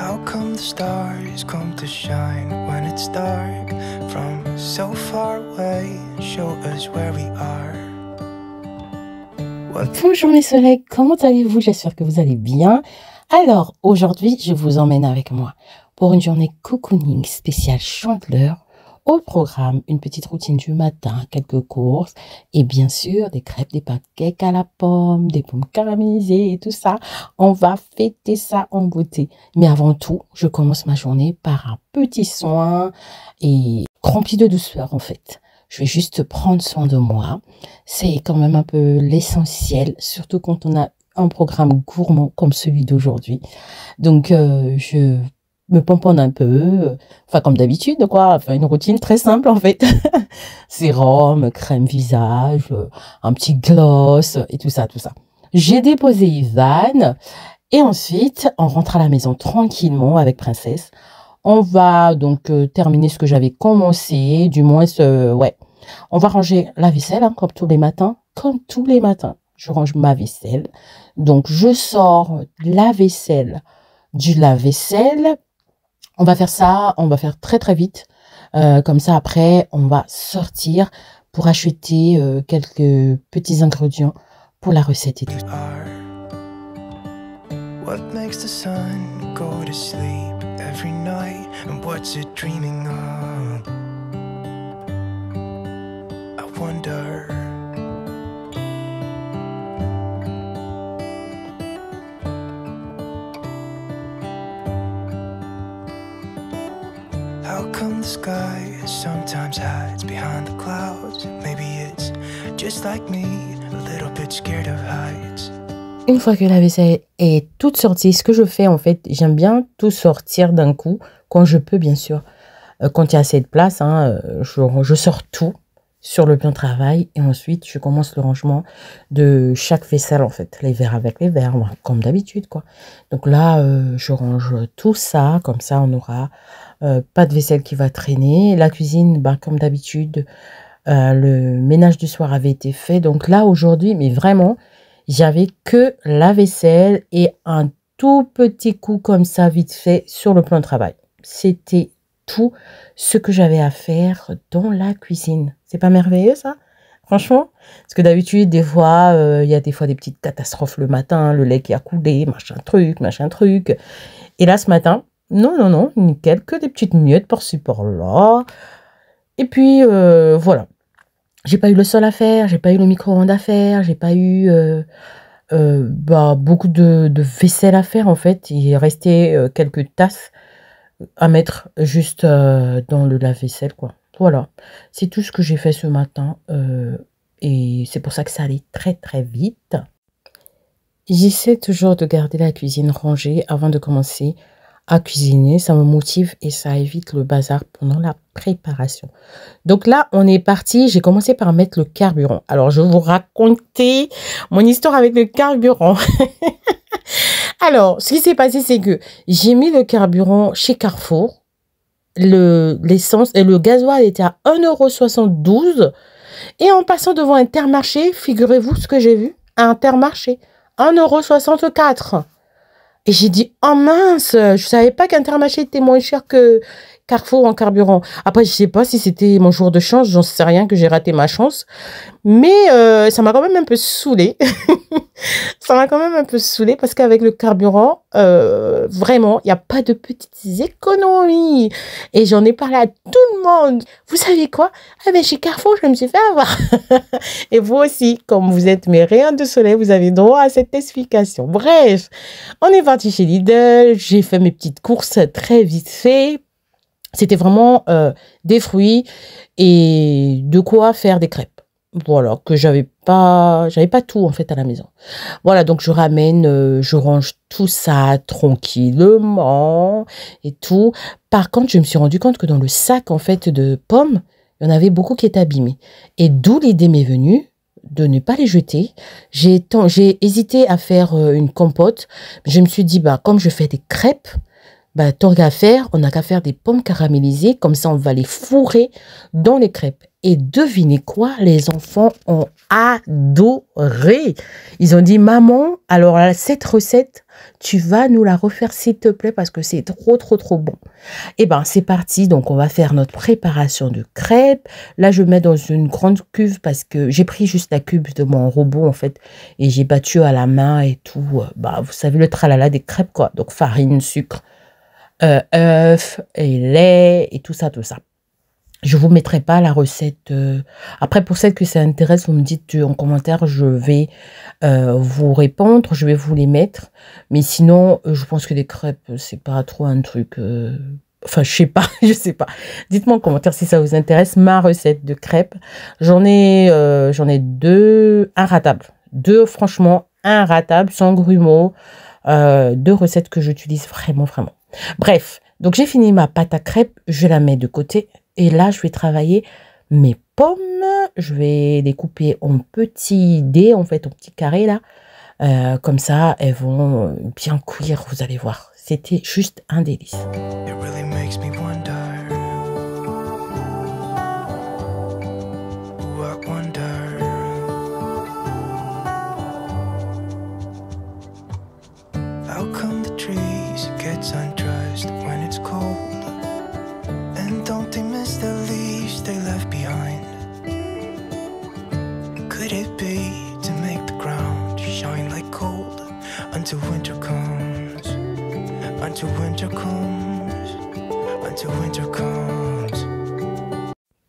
How come the stars come to shine when it's dark from so far away? Show us where we are. Bonjour mes soleils, comment allez-vous? J'espère que vous allez bien. Alors, aujourd'hui, je vous emmène avec moi pour une journée cocooning spéciale Chandeleur. Au programme, une petite routine du matin, quelques courses et bien sûr des crêpes, des pancakes à la pomme, des pommes caramélisées et tout ça. On va fêter ça en beauté. Mais avant tout, je commence ma journée par un petit soin et rempli de douceur en fait. Je vais juste prendre soin de moi. C'est quand même un peu l'essentiel, surtout quand on a un programme gourmand comme celui d'aujourd'hui. Donc, je me pomponne un peu, enfin comme d'habitude, quoi. Enfin, une routine très simple en fait. Sérum, crème visage, un petit gloss et tout ça, tout ça. J'ai déposé Ivan et ensuite, on rentre à la maison tranquillement avec Princesse. On va donc terminer ce que j'avais commencé, du moins, ouais. On va ranger la vaisselle, hein, comme tous les matins. Comme tous les matins, je range ma vaisselle. Donc, je sors la vaisselle du lave-vaisselle. On va faire ça, on va faire très très vite. Comme ça, après, on va sortir pour acheter quelques petits ingrédients pour la recette et tout. What makes the sun go to sleep every night and what's it dreaming of? I wonder. How come the sky sometimes hides behind the clouds? Maybe it's just like me, a little bit scared of heights. Une fois que la vaisselle est toute sortie, ce que je fais en fait, j'aime bien tout sortir d'un coup, quand je peux bien sûr. Quand il y a assez de place, hein, je sors tout sur le plan de travail et ensuite je commence le rangement de chaque vaisselle en fait. Les verres avec les verres, comme d'habitude quoi. Donc là, je range tout ça, comme ça on aura pas de vaisselle qui va traîner. La cuisine, bah, comme d'habitude, le ménage du soir avait été fait. Donc là aujourd'hui, mais vraiment, j'avais que la vaisselle et un tout petit coup comme ça vite fait sur le plan de travail. C'était tout ce que j'avais à faire dans la cuisine. C'est pas merveilleux ça? Franchement, parce que d'habitude, des fois, il y a des fois des petites catastrophes le matin, le lait qui a coulé, machin truc. Et là, ce matin, non, nickel, que des petites miettes par-ci par-là. Et puis, voilà. J'ai pas eu le sol à faire, j'ai pas eu le micro-ondes à faire, j'ai pas eu beaucoup de vaisselle à faire en fait. Il est resté quelques tasses à mettre juste dans le lave-vaisselle quoi. Voilà, c'est tout ce que j'ai fait ce matin et c'est pour ça que ça allait très très vite. J'essaie toujours de garder la cuisine rangée avant de commencer à cuisiner, ça me motive et ça évite le bazar pendant la préparation. Donc là, on est parti, j'ai commencé par mettre le carburant. Alors, je vais vous raconter mon histoire avec le carburant. Alors, ce qui s'est passé, c'est que j'ai mis le carburant chez Carrefour. L'essence et le gasoil était à 1,72 € et en passant devant Intermarché, figurez-vous ce que j'ai vu, Intermarché, 1,64 €. Et j'ai dit, oh mince, je savais pas qu'Intermarché était moins cher que Carrefour en carburant. Après, je sais pas si c'était mon jour de chance, j'en sais rien, que j'ai raté ma chance. Mais ça m'a quand même un peu saoulée. Ça m'a quand même un peu saoulée parce qu'avec le carburant, vraiment, il n'y a pas de petites économies. Et j'en ai parlé à tout le monde. Vous savez quoi? Ah ben chez Carrefour, je me suis fait avoir. Et vous aussi, comme vous êtes mes rayons de soleil, vous avez droit à cette explication. Bref, on est parti chez Lidl. J'ai fait mes petites courses très vite fait. C'était vraiment des fruits et de quoi faire des crêpes. Voilà, que j'avais pas tout en fait à la maison. Voilà, donc je ramène, je range tout ça tranquillement et tout. Par contre, je me suis rendu compte que dans le sac en fait de pommes, il y en avait beaucoup qui étaient abîmés. Et d'où l'idée m'est venue de ne pas les jeter. J'ai hésité à faire une compote. Je me suis dit, bah, comme je fais des crêpes, bah, tant qu'à faire, on n'a qu'à faire des pommes caramélisées. Comme ça, on va les fourrer dans les crêpes. Et devinez quoi, les enfants ont adoré. Ils ont dit, maman, alors cette recette, tu vas nous la refaire s'il te plaît parce que c'est trop, trop, trop bon. Eh bien, c'est parti. Donc, on va faire notre préparation de crêpes. Là, je mets dans une grande cuve parce que j'ai pris juste la cuve de mon robot, en fait, et j'ai battu à la main et tout. Bah, vous savez, le tralala des crêpes, quoi. Donc, farine, sucre, œufs et lait et tout ça, tout ça. Je vous mettrai pas la recette. Après, pour celles que ça intéresse, vous me dites en commentaire, je vais vous répondre, je vais vous les mettre. Mais sinon, je pense que les crêpes, c'est pas trop un truc. Enfin, je sais pas, je sais pas. Dites-moi en commentaire si ça vous intéresse ma recette de crêpes. J'en ai deux inratables, deux franchement inratables, sans grumeaux, deux recettes que j'utilise vraiment, vraiment. Bref, donc j'ai fini ma pâte à crêpes, je la mets de côté. Et là, je vais travailler mes pommes. Je vais les couper en petits dés, en fait, en petits carrés, là. Comme ça, elles vont bien cuire, vous allez voir. C'était juste un délice. It really makes me wonder. Ooh, I wonder. How come the trees get undressed when it's cold? And don't they miss the leaves they left behind? Could it be to make the ground shine like gold until winter comes? Until winter comes, until winter comes.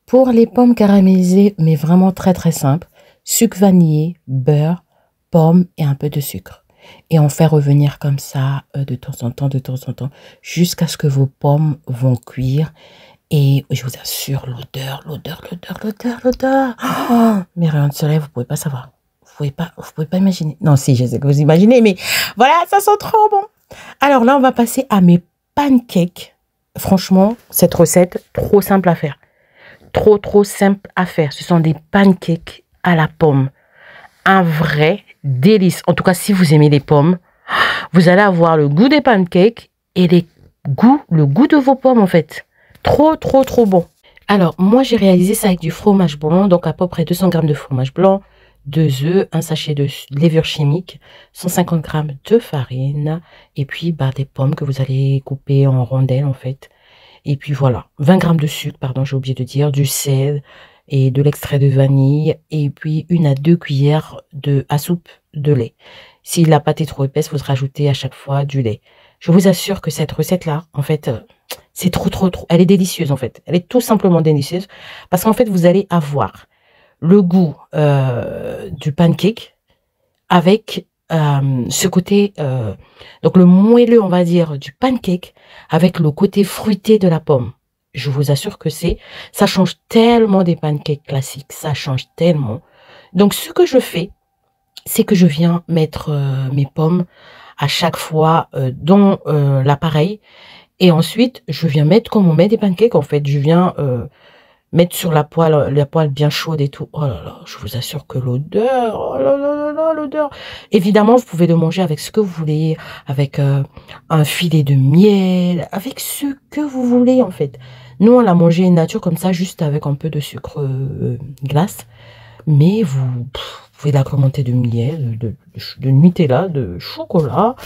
Pour les pommes caramélisées, mais vraiment très très simple, sucre vanillé, beurre, pommes et un peu de sucre. Et on fait revenir comme ça de temps en temps, jusqu'à ce que vos pommes vont cuire. Et je vous assure, l'odeur. Oh, mes rayons de soleil, vous pouvez pas savoir. Vous pouvez pas imaginer. Non, si, je sais que vous imaginez, mais voilà, ça sent trop bon. Alors là, on va passer à mes pancakes. Franchement, cette recette, trop simple à faire. Trop simple à faire. Ce sont des pancakes à la pomme. Un vrai délice. En tout cas, si vous aimez les pommes, vous allez avoir le goût des pancakes et le goût de vos pommes, en fait. Trop bon. Alors, moi, j'ai réalisé ça avec du fromage blanc. Donc, à peu près 200 g de fromage blanc, 2 œufs, un sachet de levure chimique, 150 g de farine, et puis des pommes que vous allez couper en rondelles, en fait. Et puis voilà, 20 g de sucre, pardon, j'ai oublié de dire, du sel et de l'extrait de vanille, et puis 1 à 2 cuillères à soupe de lait. Si la pâte est trop épaisse, vous rajoutez à chaque fois du lait. Je vous assure que cette recette-là, en fait, c'est trop. Elle est délicieuse, en fait. Elle est tout simplement délicieuse, parce qu'en fait, vous allez avoir le goût du pancake avec ce côté, donc le moelleux, on va dire, du pancake avec le côté fruité de la pomme. Je vous assure que ça change tellement des pancakes classiques, ça change tellement. Donc, ce que je fais, c'est que je viens mettre mes pommes à chaque fois dans l'appareil. Et ensuite, je viens mettre, comme on met des pancakes, en fait, je viens mettre sur la poêle bien chaude et tout. Oh là là, je vous assure que l'odeur, oh là là là, l'odeur. Évidemment, vous pouvez le manger avec ce que vous voulez, avec un filet de miel, avec ce que vous voulez, en fait. Nous, on l'a mangé nature comme ça, juste avec un peu de sucre glace. Mais vous pouvez l'agrémenter de miel, de Nutella, de chocolat.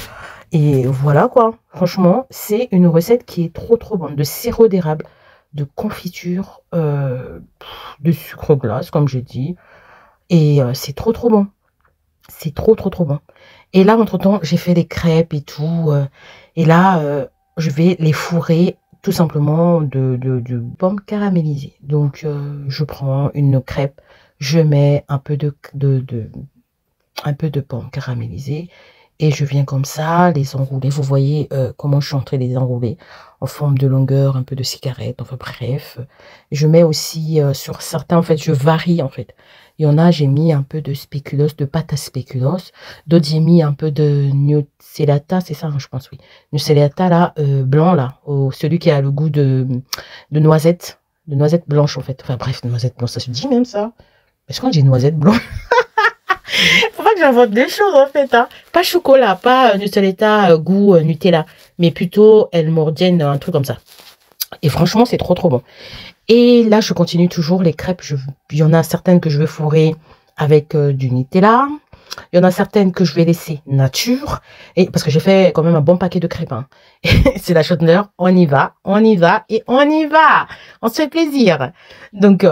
Et voilà quoi. Franchement, c'est une recette qui est trop bonne. De sirop d'érable, de confiture, de sucre glace, comme j'ai dit. Et c'est trop bon. C'est trop bon. Et là, entre-temps, j'ai fait des crêpes et tout. Et là, je vais les fourrer tout simplement de pommes caramélisées. Donc, je prends une crêpe, je mets un peu de pommes caramélisées et je viens comme ça les enrouler. Vous voyez comment je suis en train de les enrouler en forme de longueur, un peu de cigarette, enfin bref. Je mets aussi sur certains, en fait, je varie en fait. Il y en a, j'ai mis un peu de spéculoos, de pâte à spéculoos. D'autres, j'ai mis un peu de nucellata, c'est ça, hein, je pense, oui. Nucellata, là, blanc, là, celui qui a le goût de noisette blanche, en fait. Enfin, bref, noisette blanche, ça se dit même, ça. Est-ce qu'on dit noisette blanche? Faut pas que j'invente des choses, en fait, hein. Pas chocolat, pas nucellata, goût Nutella, mais plutôt elle mordienne, un truc comme ça. Et franchement, c'est trop, trop bon. Et là, je continue toujours les crêpes. Il y en a certaines que je vais fourrer avec du Nutella. Il y en a certaines que je vais laisser nature. Et parce que j'ai fait quand même un bon paquet de crêpes. Hein. C'est la Chandeleur. On y va, on y va et on y va. On se fait plaisir. Donc,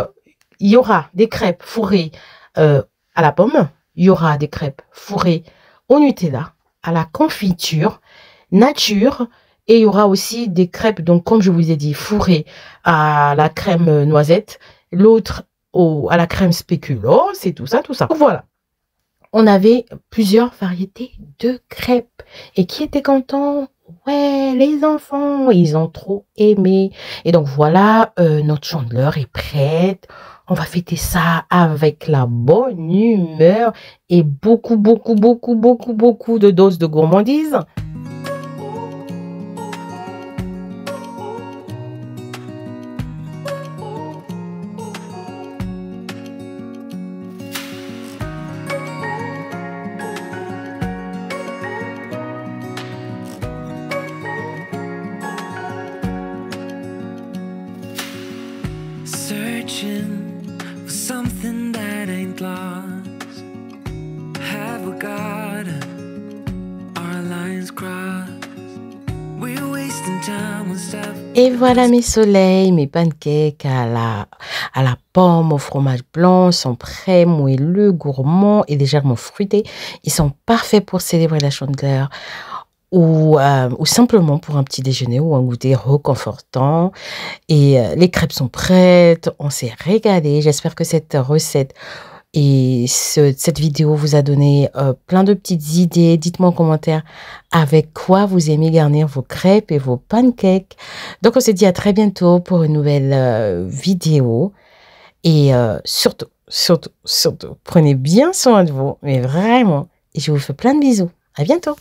il y aura des crêpes fourrées à la pomme. Il y aura des crêpes fourrées au Nutella, à la confiture, nature. Et il y aura aussi des crêpes, donc comme je vous ai dit, fourrées à la crème noisette. L'autre à la crème spéculoos. C'est tout ça, tout ça. Voilà. On avait plusieurs variétés de crêpes. Et qui était content? Ouais, les enfants, ils ont trop aimé. Et donc voilà, notre Chandeleur est prête. On va fêter ça avec la bonne humeur et beaucoup, beaucoup, beaucoup, beaucoup, beaucoup de doses de gourmandise. Searching for something that ain't lost. Have we got our lines crossed? We're wasting time on stuff. Et voilà mes soleils, mes pancakes à la pomme, au fromage blanc, sont prêts, moelleux, gourmands et légèrement fruités. Ils sont parfaits pour célébrer la Chandeleur ou simplement pour un petit déjeuner ou un goûter réconfortant. Et les crêpes sont prêtes, on s'est régalé. J'espère que cette recette et cette vidéo vous a donné plein de petites idées. Dites-moi en commentaire avec quoi vous aimez garnir vos crêpes et vos pancakes. Donc, on se dit à très bientôt pour une nouvelle vidéo. Et surtout, prenez bien soin de vous, mais vraiment. Et je vous fais plein de bisous. À bientôt.